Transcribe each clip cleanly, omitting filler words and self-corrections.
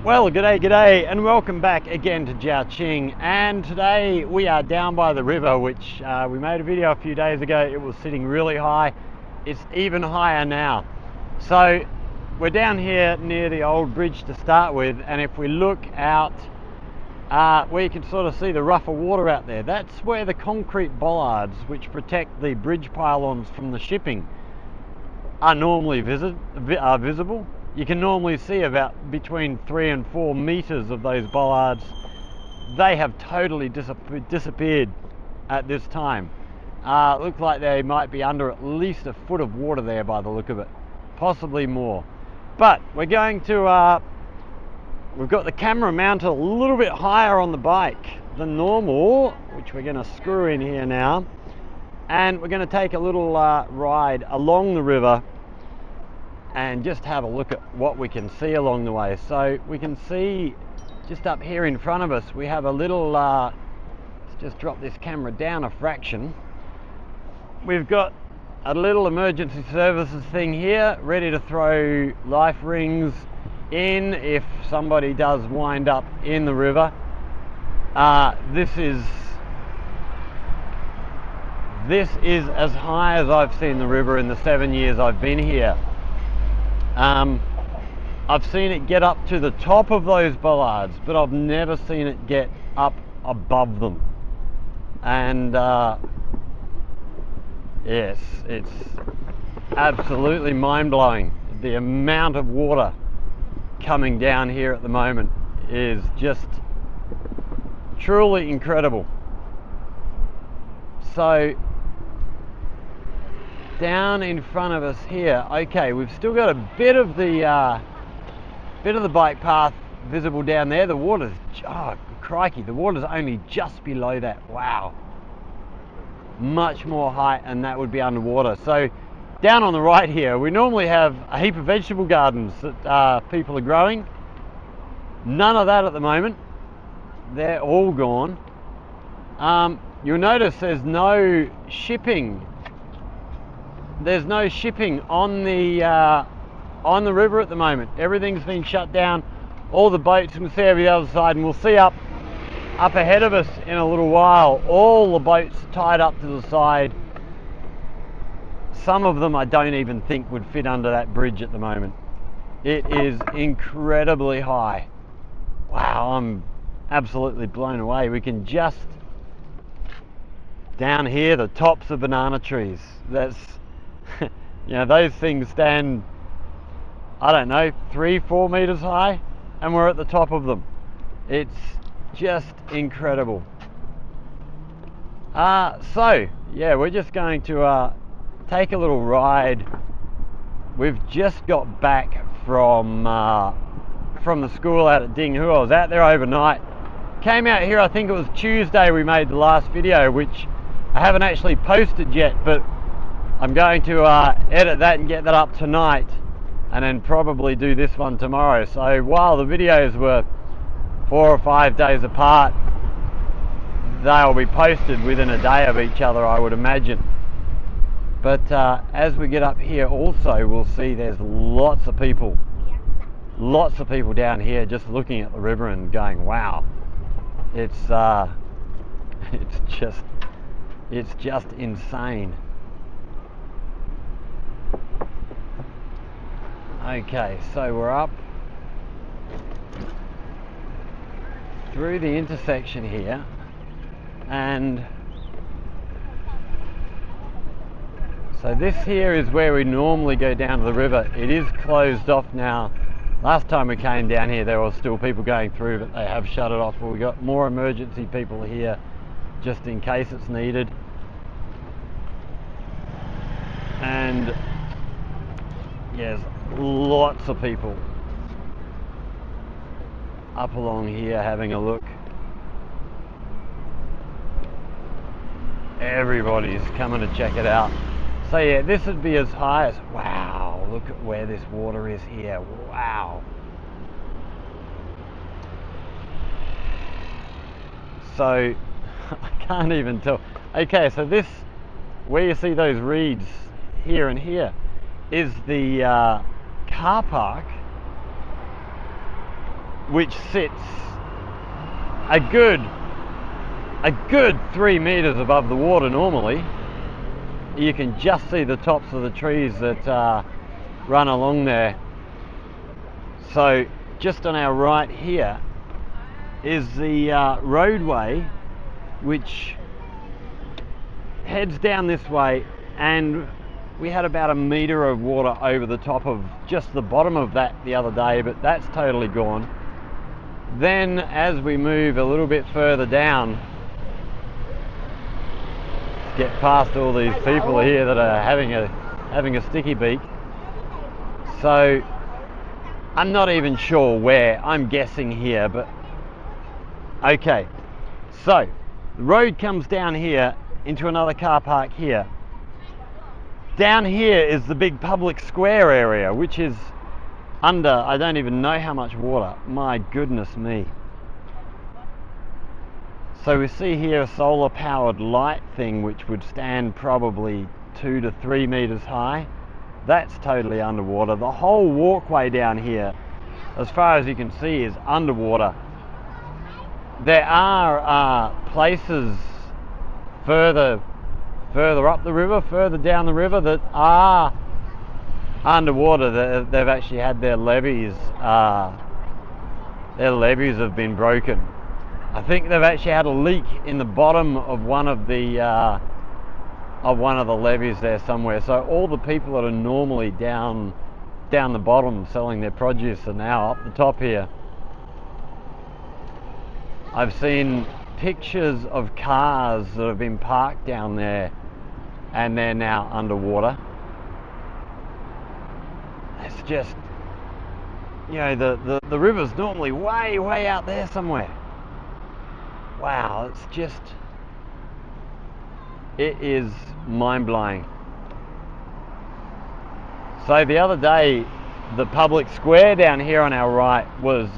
Well, g'day, and welcome back again to Xijiang. And today we are down by the river, which we made a video a few days ago. It was sitting really high. It's even higher now. So we're down here near the old bridge to start with, and if we look out, we can sort of see the rougher water out there. That's where the concrete bollards, which protect the bridge pylons from the shipping, are normally visible. You can normally see about between 3 and 4 meters of those bollards. They have totally disappeared at this time. Looks like they might be under at least a foot of water there by the look of it, possibly more. But we're going to, we've got the camera mounted a little bit higher on the bike than normal, which we're going to screw in here now. And we're going to take a little ride along the river and just have a look at what we can see along the way. So we can see just up here in front of us, we have a little, let's just drop this camera down a fraction. We've got a little emergency services thing here, ready to throw life rings in if somebody does wind up in the river. This is as high as I've seen the river in the 7 years I've been here. I've seen it get up to the top of those bollards, but I've never seen it get up above them. And yes, it's absolutely mind-blowing. The amount of water coming down here at the moment is just truly incredible. So down in front of us here, okay, we've still got a bit of the bike path visible down there. The water's, oh crikey, the water's only just below that. Wow, much more height and that would be underwater. So down on the right here, we normally have a heap of vegetable gardens that people are growing. None of that at the moment. They're all gone. You'll notice there's no shipping. There's no shipping on the river at the moment. Everything's been shut down. All the boats, you can see over the other side, and we'll see up ahead of us in a little while, all the boats tied up to the side. Some of them I don't even think would fit under that bridge at the moment. It is incredibly high. Wow, I'm absolutely blown away. We can just, down here, the tops of banana trees. That's, you know, those things stand, I don't know, 3-4 meters high, and we're at the top of them. It's just incredible. So yeah, we're just going to take a little ride. We've just got back from the school out at Dinghu. I was out there overnight. Came out here, I think it was Tuesday we made the last video, which I haven't actually posted yet, but I'm going to edit that and get that up tonight, and then probably do this one tomorrow. So while the videos were 4 or 5 days apart, they'll be posted within a day of each other, I would imagine. But as we get up here also, we'll see there's lots of people down here just looking at the river and going, wow, it's just insane. Okay, so we're up through the intersection here, and so this here is where we normally go down to the river. It is closed off now. Last time we came down here there were still people going through, but they have shut it off. But we got more emergency people here just in case it's needed. And yes, lots of people up along here having a look. Everybody's coming to check it out. So yeah, this would be as high as, wow, look at where this water is here. Wow. So I can't even tell. Okay, so this, where you see those reeds here and here, is the car park which sits a good 3 meters above the water normally. You can just see the tops of the trees that run along there. So just on our right here is the roadway which heads down this way, and we had about a meter of water over the top of just the bottom of that the other day, but that's totally gone. Then as we move a little bit further down, get past all these people here that are having a sticky beak. So I'm not even sure where, I'm guessing here, but okay. So the road comes down here into another car park here. Down here is the big public square area, which is under, I don't even know how much water. My goodness me. So we see here a solar powered light thing which would stand probably 2 to 3 meters high. That's totally underwater. The whole walkway down here, as far as you can see, is underwater. There are places further up the river, further down the river, that are underwater. They've actually had their levees have been broken. I think they've actually had a leak in the bottom of one of the levees there somewhere. So all the people that are normally down the bottom selling their produce are now up the top here. I've seen pictures of cars that have been parked down there and they're now underwater. It's just, you know, the river's normally way out there somewhere. Wow, it's just, it is mind-blowing. So the other day, the public square down here on our right was,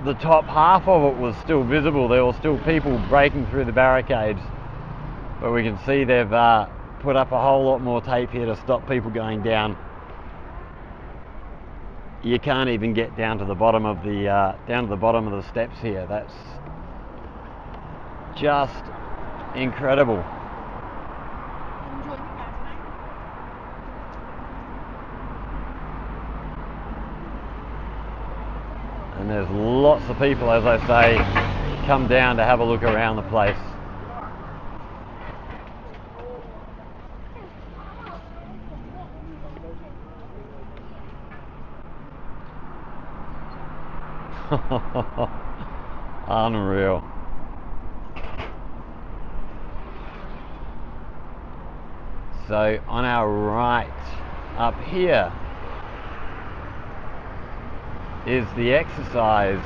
the top half of it was still visible. There were still people breaking through the barricades, but we can see they've put up a whole lot more tape here to stop people going down. You can't even get down to the bottom of the steps here. That's just incredible. And there's lots of people, as I say, come down to have a look around the place. Unreal. So on our right up here is the exercise.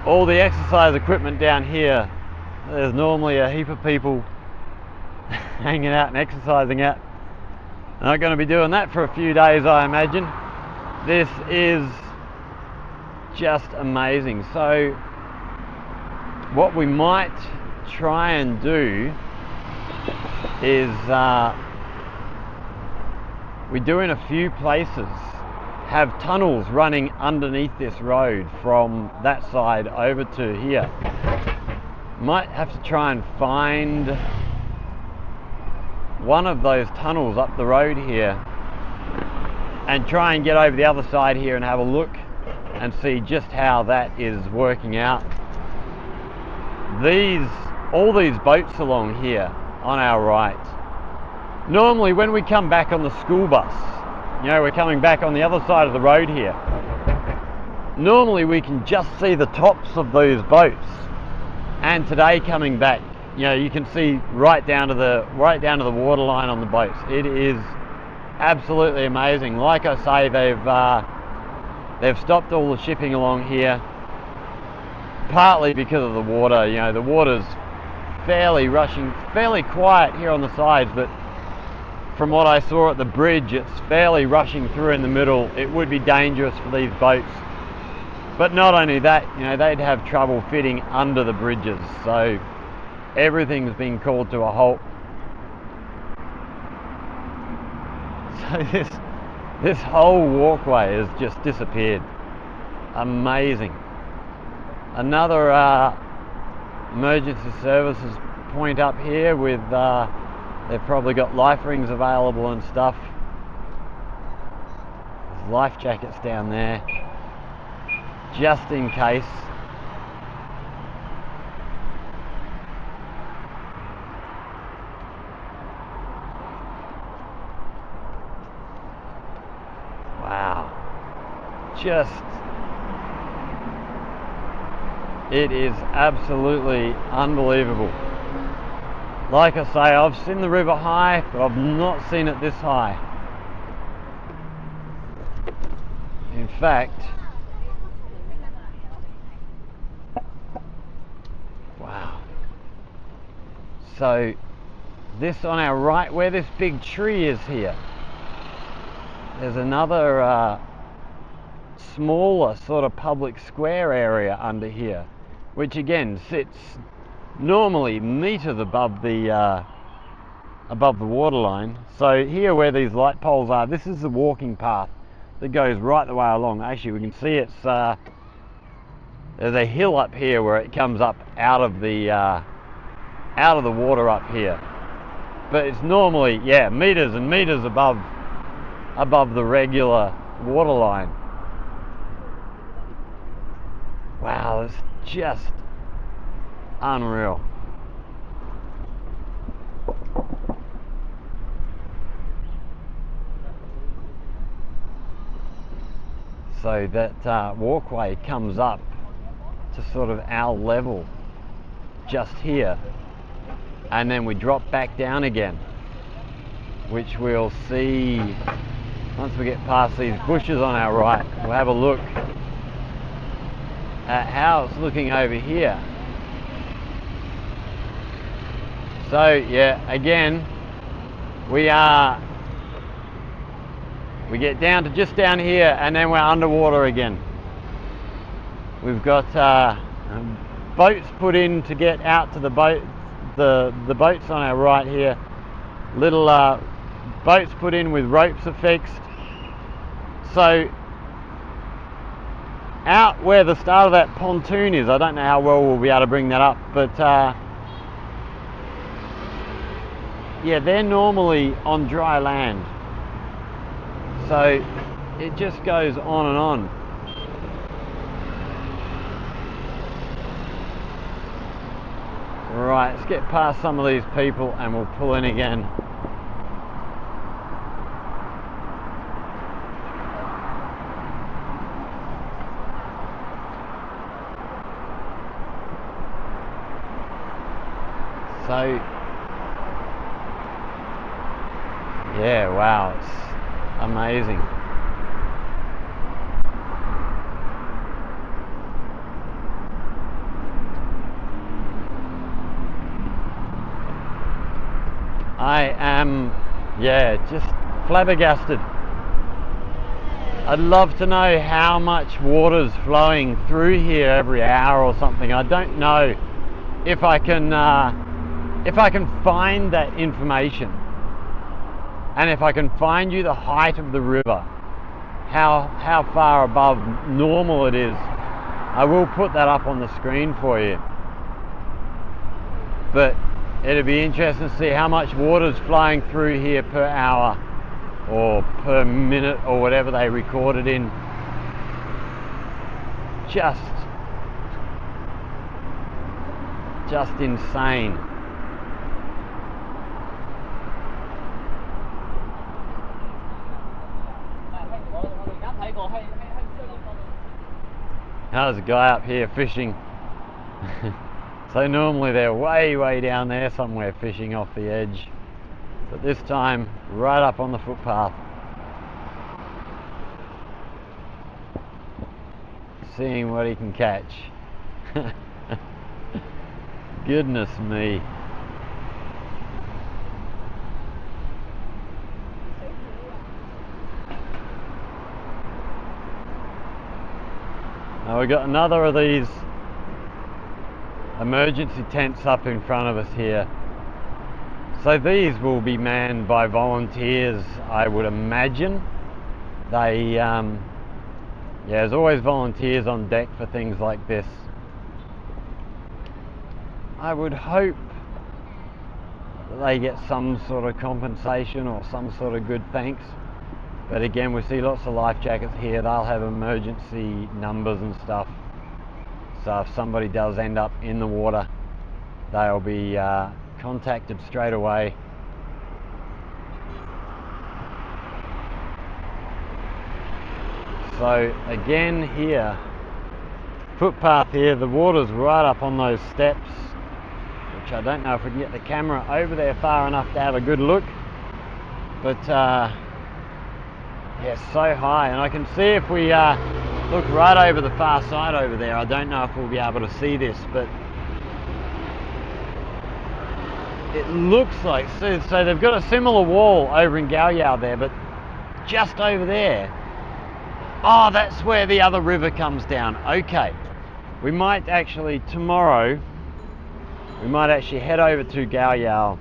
All the exercise equipment down here. There's normally a heap of people hanging out and exercising out. They're not going to be doing that for a few days, I imagine. This is just amazing. So what we might try and do is we do in a few places have tunnels running underneath this road from that side over to here. Might have to try and find one of those tunnels up the road here and try and get over the other side here and have a look and see just how that is working out. All these boats along here on our right, normally when we come back on the school bus, you know, we're coming back on the other side of the road here, normally we can just see the tops of those boats. And today coming back, you know, you can see right down to the water line on the boats. It is absolutely amazing. Like I say, they've stopped all the shipping along here, partly because of the water. You know, the water's fairly quiet here on the sides, but from what I saw at the bridge, it's fairly rushing through in the middle. It would be dangerous for these boats. But not only that, you know, they'd have trouble fitting under the bridges. So everything's been called to a halt. So This whole walkway has just disappeared. Amazing. Another emergency services point up here with they've probably got life rings available and stuff. There's life jackets down there just in case. Wow, it is absolutely unbelievable. Like I say, I've seen the river high, but I've not seen it this high. In fact, wow. So this on our right, where this big tree is here, there's another smaller sort of public square area under here, which again sits normally meters above the waterline. So here where these light poles are, this is the walking path that goes right the way along. Actually, we can see it's there's a hill up here where it comes up out of the water up here, but it's normally, yeah, meters and meters above the regular waterline. Wow, it's just unreal. So that walkway comes up to sort of our level just here, and then we drop back down again, which we'll see once we get past these bushes on our right. We'll have a look at how it's looking over here. So yeah, again, we get down to just down here, and then we're underwater again. We've got boats put in to get out to the boat. The boats on our right here, little boats put in with ropes affixed. So out where the start of that pontoon is, I don't know how well we'll be able to bring that up, but yeah, they're normally on dry land. So it just goes on and on. Right, let's get past some of these people and we'll pull in again. So yeah, wow, it's amazing. I am, yeah, just flabbergasted. I'd love to know how much water's flowing through here every hour or something. I don't know if I can find that information, and if I can find you the height of the river, how far above normal it is. I will put that up on the screen for you. But it'd be interesting to see how much water's flowing through here per hour or per minute or whatever they recorded in. Just insane. Now there's a guy up here fishing. So normally they're way down there somewhere fishing off the edge, but this time right up on the footpath, seeing what he can catch. Goodness me. Now we've got another of these emergency tents up in front of us here. So these will be manned by volunteers, I would imagine. They, yeah, there's always volunteers on deck for things like this. I would hope that they get some sort of compensation or some sort of good thanks. But again, we see lots of life jackets here. They'll have emergency numbers and stuff. So if somebody does end up in the water, they'll be contacted straight away. So again here, footpath here, the water's right up on those steps, which I don't know if we can get the camera over there far enough to have a good look. But yeah, so high, and I can see if we look right over the far side over there, I don't know if we'll be able to see this, but it looks like, so they've got a similar wall over in Xijiang there, but just over there, oh, that's where the other river comes down. Okay, we might actually, tomorrow, we might actually head over to Xijiang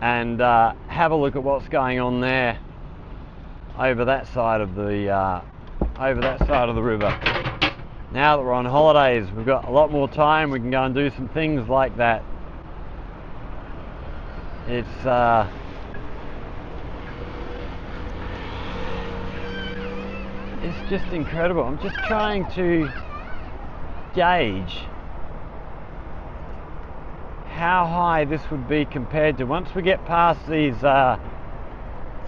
and have a look at what's going on there over that side of the river. Now that we're on holidays, we've got a lot more time. We can go and do some things like that. It's just incredible. I'm just trying to gauge how high this would be compared to, once we get past these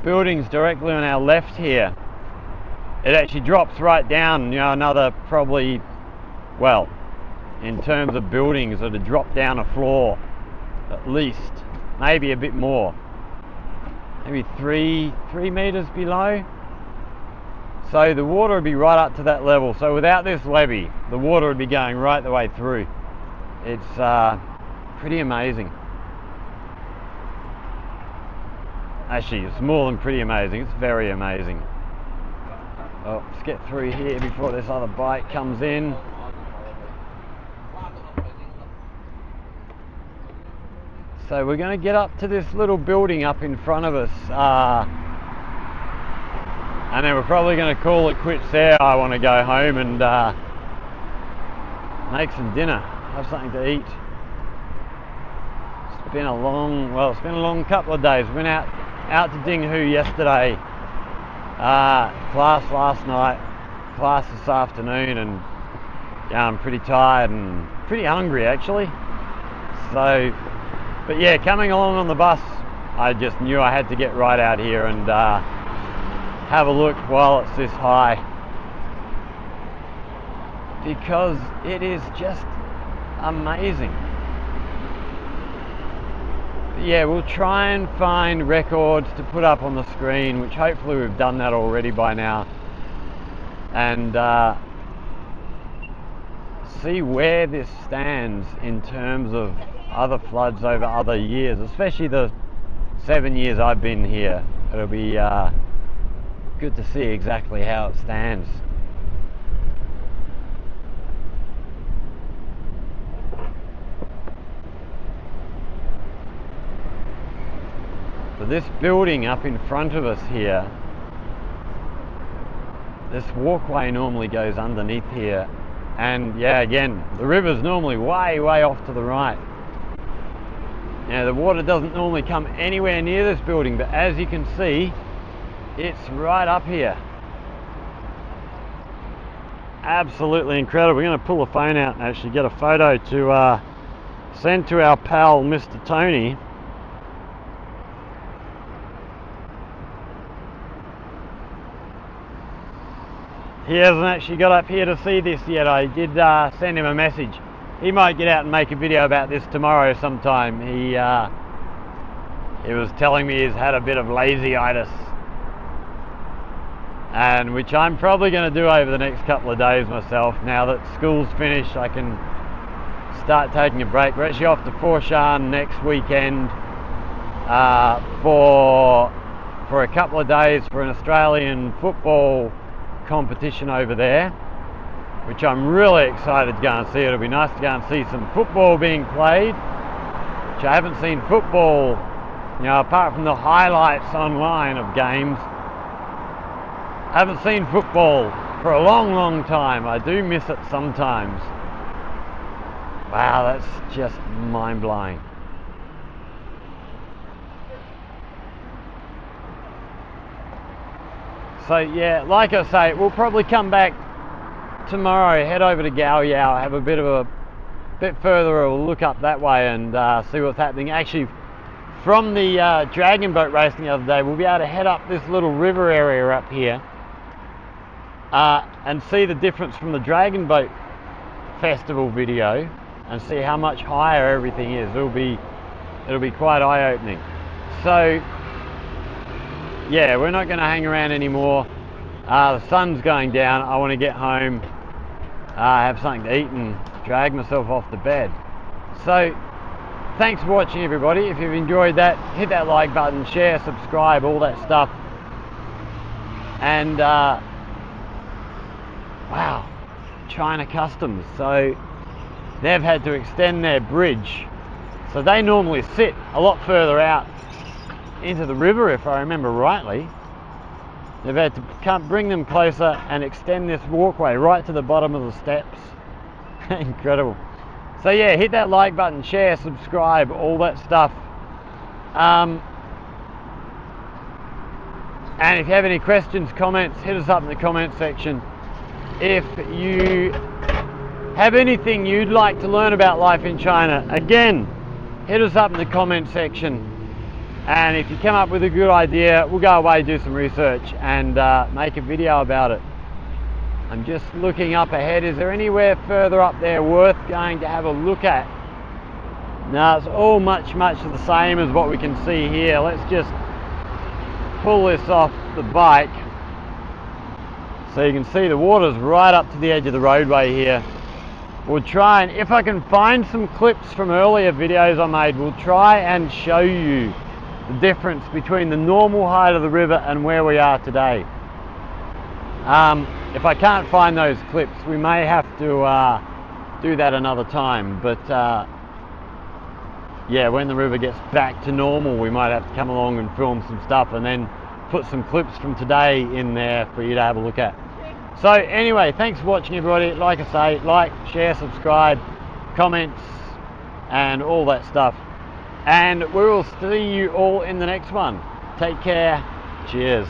buildings directly on our left here, it actually drops right down, you know, another probably, well, in terms of buildings, it would drop down a floor at least, maybe a bit more, maybe three meters below. So the water would be right up to that level. So without this levee, the water would be going right the way through. It's pretty amazing. Actually, it's more than pretty amazing, it's very amazing. Oh, let's get through here before this other bike comes in. So we're going to get up to this little building up in front of us, and then we're probably going to call it quits there. I want to go home and make some dinner, have something to eat. It's been a long couple of days. We went out to Dinghu yesterday, class last night, class this afternoon, and yeah, I'm pretty tired and pretty hungry actually. So, but yeah, coming along on the bus, I just knew I had to get right out here and have a look while it's this high, because it is just amazing. Yeah, we'll try and find records to put up on the screen, which hopefully we've done that already by now, and see where this stands in terms of other floods over other years, especially the 7 years I've been here. It'll be good to see exactly how it stands. So this building up in front of us here, this walkway normally goes underneath here, and yeah, again, the river's normally way off to the right. Now the water doesn't normally come anywhere near this building, but as you can see, it's right up here. Absolutely incredible. We're going to pull the phone out and actually get a photo to send to our pal Mr. Tony. He hasn't actually got up here to see this yet. I did send him a message. He might get out and make a video about this tomorrow sometime. He was telling me he's had a bit of lazy-itis, and which I'm probably going to do over the next couple of days myself. Now that school's finished, I can start taking a break. We're actually off to Foshan next weekend for a couple of days for an Australian football competition over there, which I'm really excited to go and see. It'll be nice to go and see some football being played, which I haven't seen football, you know, apart from the highlights online of games. Haven't seen football for a long time. I do miss it sometimes. Wow, that's just mind-blowing. So yeah, like I say, we'll probably come back tomorrow, head over to Xijiang, have a bit further of a look up that way and see what's happening. Actually, from the dragon boat racing the other day, we'll be able to head up this little river area up here and see the difference from the dragon boat festival video and see how much higher everything is. It'll be quite eye-opening. So yeah, we're not going to hang around anymore. The sun's going down. I want to get home, have something to eat and drag myself off to bed. So thanks for watching, everybody. If you've enjoyed that, hit that like button, share, subscribe, all that stuff. And wow, China Customs. So they've had to extend their bridge. So they normally sit a lot further out into the river, if I remember rightly. They've had to bring them closer and extend this walkway right to the bottom of the steps. Incredible. So yeah, hit that like button, share, subscribe, all that stuff. And if you have any questions, comments, hit us up in the comment section. If you have anything you'd like to learn about life in China, again, hit us up in the comment section. And if you come up with a good idea, we'll go away, do some research and make a video about it. I'm just looking up ahead. Is there anywhere further up there worth going to have a look at? No, it's all much the same as what we can see here. Let's just pull this off the bike so you can see the water's right up to the edge of the roadway here. We'll try, and if I can find some clips from earlier videos I made, we'll try and show you the difference between the normal height of the river and where we are today. If I can't find those clips, we may have to do that another time, but yeah, when the river gets back to normal, we might have to come along and film some stuff and then put some clips from today in there for you to have a look at. So anyway, thanks for watching, everybody. Like I say, like, share, subscribe, comments and all that stuff. And we will see you all in the next one. Take care. Cheers.